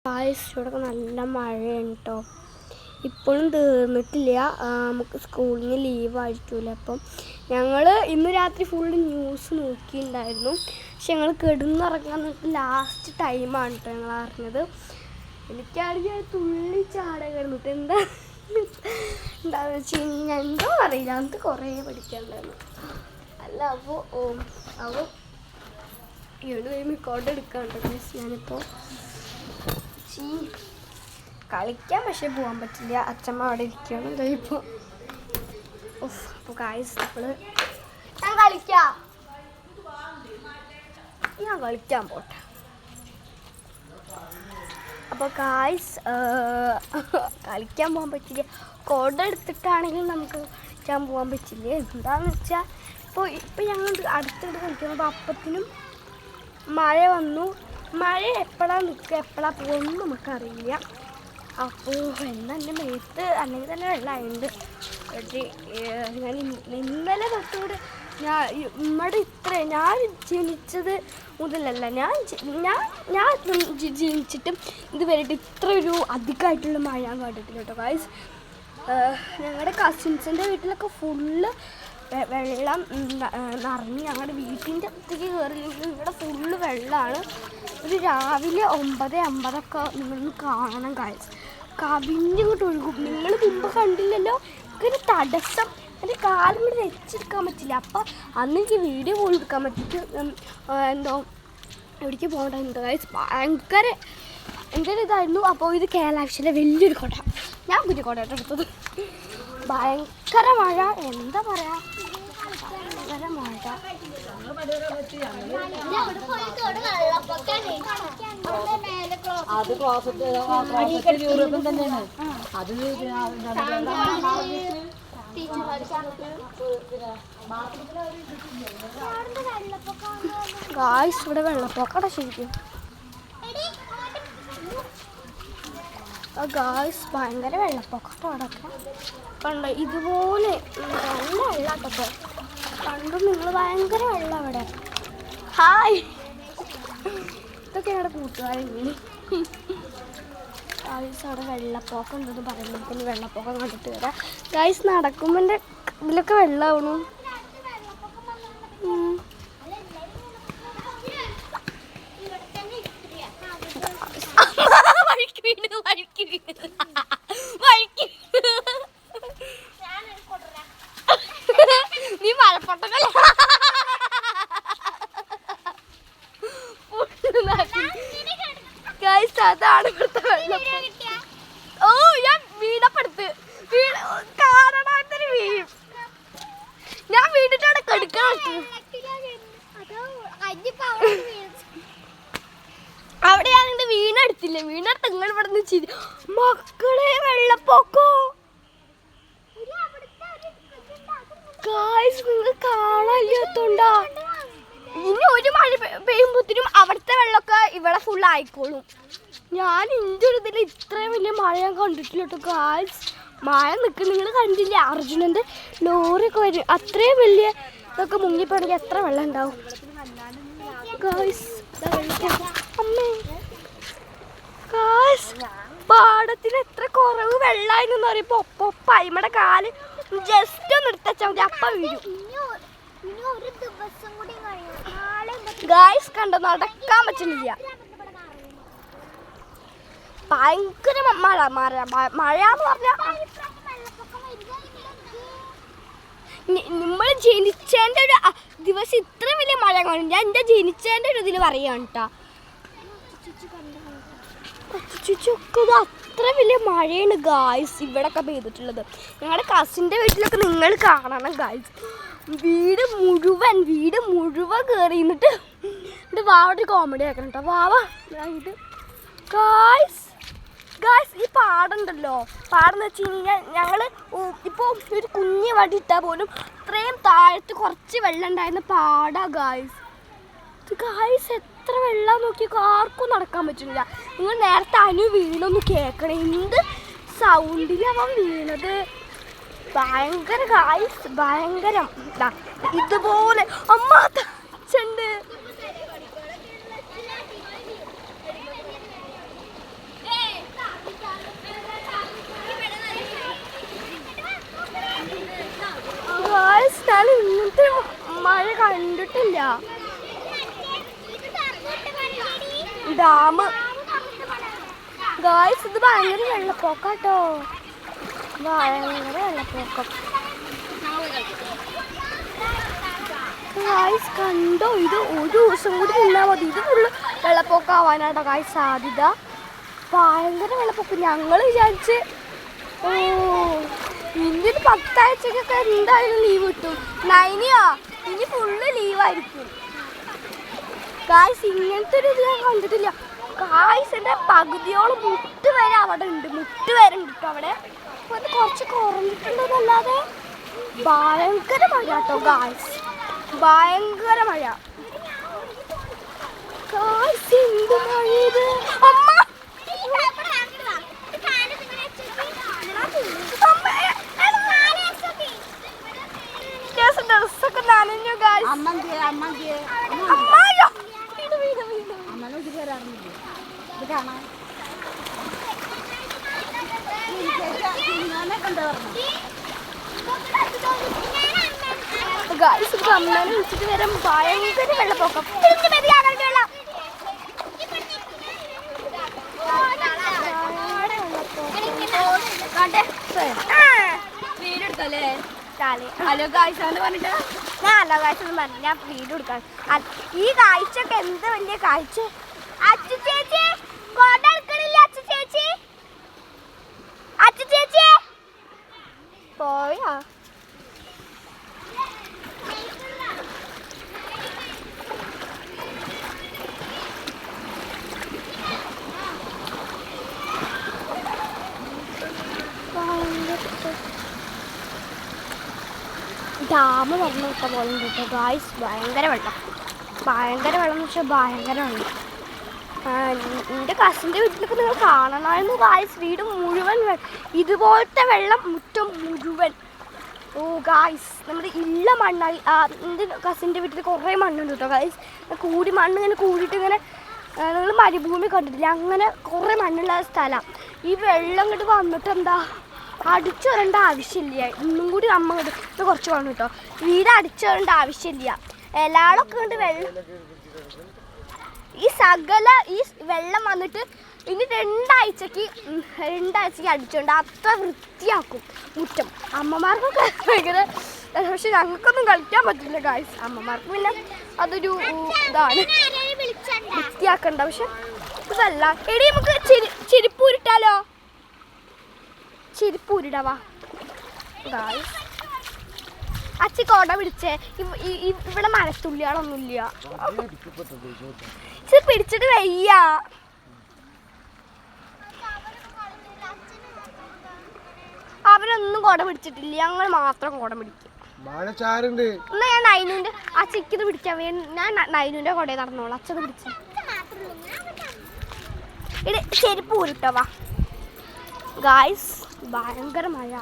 ഇവിടെ നല്ല മഴയാണ് കേട്ടോ. ഇപ്പോഴും തീർന്നിട്ടില്ല. നമുക്ക് സ്കൂളിൽ നിന്ന് ലീവായിരിക്കുമല്ലോ. അപ്പം ഞങ്ങൾ ഇന്ന് രാത്രി ഫുള്ള് ന്യൂസ് നോക്കിയിട്ടുണ്ടായിരുന്നു. പക്ഷെ ഞങ്ങൾ കിടന്നിറങ്ങാൻ ലാസ്റ്റ് ടൈമാണ് കേട്ടോ ഞങ്ങൾ അറിഞ്ഞത്. എനിക്കാണെങ്കിൽ തുള്ളി ചാട കിടന്നിട്ട് എന്താണെന്ന് വെച്ച് കഴിഞ്ഞാൽ എന്തോ അറിയില്ല, അത് കുറേ പഠിക്കാനുണ്ടായിരുന്നു. അല്ല അപ്പോൾ ഇവിടെ റെക്കോർഡ് എടുക്കാനുണ്ട്. ഞാനിപ്പോൾ കളിക്കാൻ പക്ഷെ പോകാൻ പറ്റില്ല. അച്ഛമ്മ അവിടെ ഇരിക്കുകയാണ് ഇപ്പോൾ. അപ്പോൾ ഗായ്സ് ഞാൻ കളിക്കാൻ പോട്ടെ. അപ്പോൾ ഗായ്സ് കളിക്കാൻ പോകാൻ പറ്റില്ല. കോഡ് എടുത്തിട്ടാണെങ്കിൽ നമുക്ക് കളിക്കാൻ പോകാൻ പറ്റില്ല. എന്താണെന്ന് വെച്ചാൽ ഇപ്പോൾ ഞങ്ങൾ അടുത്തിട്ട് കളിക്കുന്നത്. അപ്പത്തിനും മഴ വന്നു. മഴ എപ്പോഴാണ് നിൽക്കുക എപ്പോഴാണ് പോകുന്നത് നമുക്കറിയില്ല. അപ്പോൾ വെള്ളം എൻ്റെ മേത്ത് അല്ലെങ്കിൽ തന്നെ വെള്ളമായുണ്ട്. ഞാൻ ഇന്നലെ തൊട്ടുകൂടെ ഞാൻ ജനിച്ചത് മുതലല്ല, ഞാൻ ജനിച്ചിട്ടും ഇതുവരെയായിട്ട് ഇത്ര ഒരു അധികമായിട്ടുള്ള മഴ ഞാൻ കണ്ടിട്ടില്ല കേട്ടോ ഗായ്സ്. ഞങ്ങളുടെ കസിൻസിൻ്റെ വീട്ടിലൊക്കെ ഫുള്ള് വെള്ളം നിറഞ്ഞ് ഞങ്ങളുടെ വീട്ടിൻ്റെ അടുത്തേക്ക് കയറില്ലെങ്കിൽ ഇവിടെ ഫുള്ള് വെള്ളമാണ്. ഒരു രാവിലെ 9:50 നിങ്ങളൊന്ന് കാണണം ഗായ്സ്. കവിഞ്ഞിങ്ങോട്ട് ഒഴുകും. നിങ്ങൾ മുമ്പ് കണ്ടില്ലല്ലോ. ഒരു തടസ്സം, എൻ്റെ കാലം കൂടി വെച്ചെടുക്കാൻ പറ്റില്ല. അപ്പം അന്ന് എനിക്ക് വീഡിയോ പോലും എടുക്കാൻ പറ്റിയിട്ട് എന്തോ എവിടേക്ക് പോകേണ്ടത് ഗായ്സ്. ഭയങ്കര ഇതായിരുന്നു. അപ്പോൾ ഇത് കേരളാവശ്യയിലെ വലിയൊരു കോട്ട. ഞാൻ കുഞ്ഞു കോട്ടയായിട്ട് എടുത്തത്. ഭയങ്കര മഴ, എന്താ പറയുക, ഭയങ്കര മഴ. അത് യൂറോപ്യൻ തന്നെയാണ്. അത് ഗായ്സ് ഇവിടെ വെള്ളപ്പൊക്കട ശരിക്കും. ഗായ്സ് ഭയങ്കര വെള്ളപ്പൊക്കട്ടോ അവിടെയൊക്കെ കണ്ടോ. ഇതുപോലെ നല്ല വെള്ളാട്ടോ. കണ്ടു നിങ്ങൾ, ഭയങ്കര വെള്ളം അവിടെ. ഹായ്, ഇതൊക്കെ ഞങ്ങളുടെ കൂട്ടുകാരിങ്ങനെ. ഗായ്സ് അവിടെ വെള്ളപ്പൊക്കം ഉണ്ടെന്ന് പറയുമ്പോൾ പിന്നെ വെള്ളപ്പൊക്കം കണ്ടിട്ട് വരാം. ഗായ്സ് നടക്കുമ്പോൾ എൻ്റെ ഇതിലൊക്കെ വെള്ളമാവണു. നീ മഴപ്പൊട്ടല്ലേ ഗായ്സ്, അതാണ് ഇവിടുത്തെ വെള്ളം. ഓ ഞാൻ വീടപ്പെടുത്ത് കാരണത്തിന് വീഴും. ഞാൻ വീടിട്ടവിടെ കെടുക്കണം. അവിടെ ഞാൻ എന്റെ വീണെടുത്തില്ല. വീണെടുത്ത് നിങ്ങൾ ഇവിടെ നിന്ന് ചിരി. മക്കളെ വെള്ളപ്പൊക്കോ ഗായ്സ്, നിങ്ങൾ കാണാത്തോണ്ടാ. ഇനി ഒരു മഴ പെയ്യുമ്പോഴത്തേനും അവിടുത്തെ വെള്ളമൊക്കെ ഇവിടെ ഫുൾ ആയിക്കോളും. ഞാൻ എൻ്റെ ഒരു ഇതിൽ ഇത്രയും വലിയ മഴ ഞാൻ കണ്ടിട്ടില്ല കേട്ടോ ഗായ്സ്. മഴ നിൽക്കും, നിങ്ങൾ കണ്ടില്ലേ അർജുനൻ്റെ ലോറിയൊക്കെ വരും. അത്രയും വലിയ ഇതൊക്കെ മുങ്ങിപ്പോണെങ്കിൽ എത്ര വെള്ളം ഉണ്ടാവും ഗായ്സ്. അമ്മേ ഗായ്സ്, പാടത്തിന് എത്ര കുറവ് വെള്ളമായിരുന്നു പറയുമ്പോൾ ഒപ്പം അയിമയുടെ കാല് ജസ്റ്റ് ഒന്ന് എടുത്താൽ മതി, അപ്പം വീഴും ഗായ്സ്. കണ്ടോ, നടക്കാൻ പറ്റുന്നില്ല. ഭയങ്കര മഴ എന്ന് പറഞ്ഞാൽ നമ്മൾ ജനിച്ചതിൻ്റെ ഒരു ദിവസം ഇത്രയും വലിയ മഴ കാണും. ഞാൻ എൻ്റെ ജനിച്ചതിൻ്റെ ഒരു ഇതിൽ പറയുകയാണ് കേട്ടോ. അത്ര വലിയ മഴയാണ് ഗായ്സ് ഇവിടെയൊക്കെ പെയ്തിട്ടുള്ളത്. ഞങ്ങളുടെ കസിൻ്റെ വീട്ടിലൊക്കെ നിങ്ങൾ കാണണം ഗായ്സ്. വീട് മുഴുവൻ കയറി നിന്നിട്ട് വാവയുടെ കോമഡി ആക്കണം കേട്ടോ. വാവ ഇത് ഗായ്സ് ഈ പാടുണ്ടല്ലോ. പാടെന്ന് വെച്ച് കഴിഞ്ഞാൽ ഞങ്ങൾ ഇപ്പോൾ ഒരു കുഞ്ഞ് വടി ഇട്ടാൽ പോലും ഇത്രയും താഴത്ത് കുറച്ച് വെള്ളം ഉണ്ടായിരുന്ന പാടാ ഗായ്സ്. എത്ര വെള്ളം നോക്കി ആർക്കും നടക്കാൻ പറ്റുന്നില്ല. നിങ്ങൾ നേരത്തെ അനു വീണൊന്ന് കേൾക്കണം, എന്ത് സൗണ്ടിലാണ് വീണത്. ഭയങ്കര ഗായ്സ്, ഭയങ്കരം. ഇതുപോലെ അമ്മ തച്ചുണ്ട്. മഴ കണ്ടിട്ടില്ല. ഡാം ഗായ്സ്, ഇത് ഭയങ്കര വെള്ളപ്പൊക്കാട്ടോ, ഭയങ്കര വെള്ളപ്പൊക്കം ഗായ്സ്. കണ്ടോ, ഇത് ഒരു ദിവസം കൂടി നിന്നാൽ മതി, ഇത് ഫുള്ള് വെള്ളപ്പൊക്കമാവാനാട്ടോ ഗായ്സ് സാധ്യത. ഭയങ്കര വെള്ളപ്പൊക്കം. ഞങ്ങൾ വിചാരിച്ച് ഇനി 10 ആഴ്ചക്കൊക്കെ എന്തായാലും ലീവ് കിട്ടും. നൈനിയാ ഇനി ഫുള്ള് ലീവായിരിക്കും ഗായ്സ്. ഇങ്ങനത്തെ ഒരു ഇത് ഞാൻ കണ്ടിട്ടില്ല ഗായ്സ്. എൻ്റെ പകുതിയോളം മുട്ട് വരെ അവിടെ ഉണ്ട്, മുട്ട് വരെ ഉണ്ട് കേട്ടോ അവിടെ. അപ്പോൾ അത് കുറച്ച് കുറഞ്ഞിട്ടുണ്ടെന്നല്ലാതെ ഭയങ്കര മഴ കേട്ടോ ഗായ്സ്, ഭയങ്കര മഴ ഗായ്സ്. എന്ത് മഴ ഇത് അമ്മ. ഡ്രസ്സൊക്കെ നനഞ്ഞു ഗായ്സ്. അമ്മയോ ഗായ്സ്, അമ്മേനെ വിളിച്ചിട്ട് വരാൻ ഭയങ്കര വെള്ളപ്പൊക്കം. ഹലോ ഗായ്സ് എന്ന് പറഞ്ഞിട്ട് ഞാൻ ഹലോ ഗായ്സ് എന്ന് പറഞ്ഞു ഞാൻ വീഡിയോ എടുക്കാൻ. ഈ കാഴ്ചയൊക്കെ എന്ത് വലിയ കാഴ്ച. അച്ചു ചേച്ചി കോട്ട എടുക്കണില്ല. അച്ചു ചേച്ചി, അച്ചു ചേച്ചി പോയാ. ഡാം പറഞ്ഞു വിട്ട പോലെ കേട്ടോ ഗായ്സ്. ഭയങ്കര വെള്ളം, ഭയങ്കര വെള്ളം എന്ന് വെച്ചാൽ ഭയങ്കര വെള്ളം. എൻ്റെ കസിൻ്റെ വീട്ടിലൊക്കെ നിങ്ങൾ കാണണമായിരുന്നു ഗായ്സ്. വീട് മുഴുവൻ ഇതുപോലത്തെ വെള്ളം, മുറ്റം മുഴുവൻ. ഓ ഗായ്സ്, നമ്മുടെ ഇല്ല മണ്ണായി. എൻ്റെ കസിൻ്റെ വീട്ടിൽ കുറേ മണ്ണുണ്ട് കേട്ടോ ഗായ്സ്. കൂടി മണ്ണ് ഇങ്ങനെ കൂടിയിട്ട് ഇങ്ങനെ, നിങ്ങൾ മരുഭൂമി കണ്ടിട്ടില്ല, അങ്ങനെ കുറേ മണ്ണുള്ള സ്ഥലം. ഈ വെള്ളം ഇങ്ങോട്ട് വന്നിട്ട് എന്താ അടിച്ചു വരേണ്ട ആവശ്യമില്ല. ഇന്നും കൂടി അമ്മ ഇങ്ങോട്ട് കുറച്ച് വേണം കേട്ടോ. വീട് അടിച്ചു വരേണ്ട ആവശ്യമില്ല. എല്ലാളൊക്കെ കൊണ്ട് വെള്ളം ഈ വെള്ളം വന്നിട്ട് ഇനി രണ്ടാഴ്ചക്ക് അടിച്ചുകൊണ്ട് അത്ര വൃത്തിയാക്കും മുറ്റം. അമ്മമാർക്കൊക്കെ ഭയങ്കര, പക്ഷെ ഞങ്ങൾക്കൊന്നും കളിക്കാൻ പറ്റില്ല ഗായ്സ്. അമ്മമാർക്ക് പിന്നെ അതൊരു ഇതാണ്, വൃത്തിയാക്കണ്ട. പക്ഷെ ഇതല്ല. എടി നമുക്ക് ചെരുപ്പൂരിട്ടാലോ? ചെരുപ്പൂരിടവാ ഗായ്സ്. അച്ചി കോട പിടിച്ചേ. ഇവിടെ മഴത്തുള്ളികളൊന്നുമില്ല. ഇത് പിടിച്ചിട്ട് വയ്യ. അവരൊന്നും കോട പിടിച്ചിട്ടില്ല, ഞങ്ങൾ മാത്രം കോട പിടിക്കും. എന്നാ ഞാൻ നൈനുവിന്റെ ആ ചിക്കിത് പിടിക്കാൻ വേണ്ടി ഞാൻ നൈനുവിന്റെ കോടയെ നടന്നോളാം. അച്ഛത് പിടിച്ച ചെരുപ്പ് ഊരിട്ടോ വാ ഗായ്സ്. ഭയങ്കര മഴ.